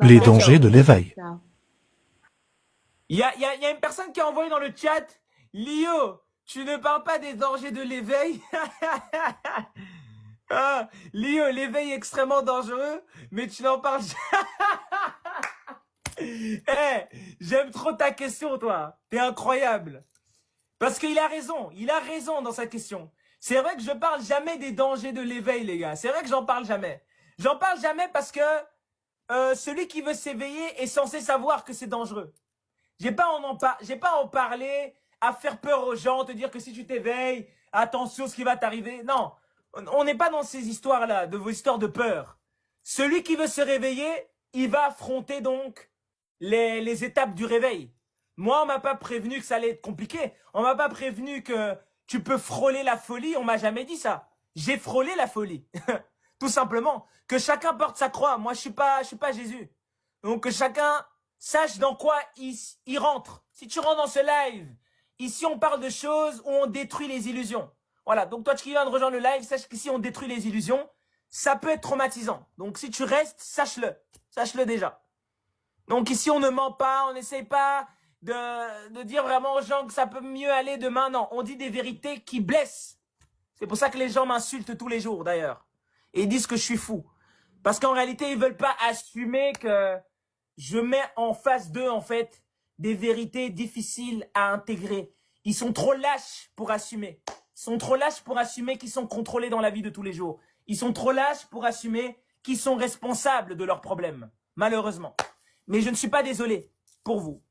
Les dangers de l'éveil. Il y a une personne qui a envoyé dans le chat, Lio, tu ne parles pas des dangers de l'éveil. Ah, Lio, l'éveil est extrêmement dangereux, mais tu n'en parles jamais. J'aime trop ta question, toi. T'es incroyable. Parce qu'il a raison dans sa question. C'est vrai que je parle jamais des dangers de l'éveil, les gars. C'est vrai que j'en parle jamais. J'en parle jamais parce que celui qui veut s'éveiller est censé savoir que c'est dangereux. J'ai pas à en parler, à faire peur aux gens, te dire que si tu t'éveilles, attention ce qui va t'arriver. Non, on n'est pas dans ces histoires-là, de vos histoires de peur. Celui qui veut se réveiller, il va affronter donc les étapes du réveil. Moi, on m'a pas prévenu que ça allait être compliqué. On m'a pas prévenu que tu peux frôler la folie. On m'a jamais dit ça. J'ai frôlé la folie. Tout simplement. Que chacun porte sa croix. Moi, je suis pas Jésus. Donc, que chacun sache dans quoi il rentre. Si tu rentres dans ce live, ici, on parle de choses où on détruit les illusions. Voilà. Donc, toi qui viens de rejoindre le live, sache qu'ici, on détruit les illusions. Ça peut être traumatisant. Donc, si tu restes, sache-le. Sache-le déjà. Donc, ici, on ne ment pas. On n'essaye pas de dire vraiment aux gens que ça peut mieux aller demain. Non, on dit des vérités qui blessent. C'est pour ça que les gens m'insultent tous les jours, d'ailleurs. Et ils disent que je suis fou. Parce qu'en réalité, ils veulent pas assumer que je mets en face d'eux, en fait, des vérités difficiles à intégrer. Ils sont trop lâches pour assumer. Ils sont trop lâches pour assumer qu'ils sont contrôlés dans la vie de tous les jours. Ils sont trop lâches pour assumer qu'ils sont responsables de leurs problèmes. Malheureusement. Mais je ne suis pas désolé pour vous.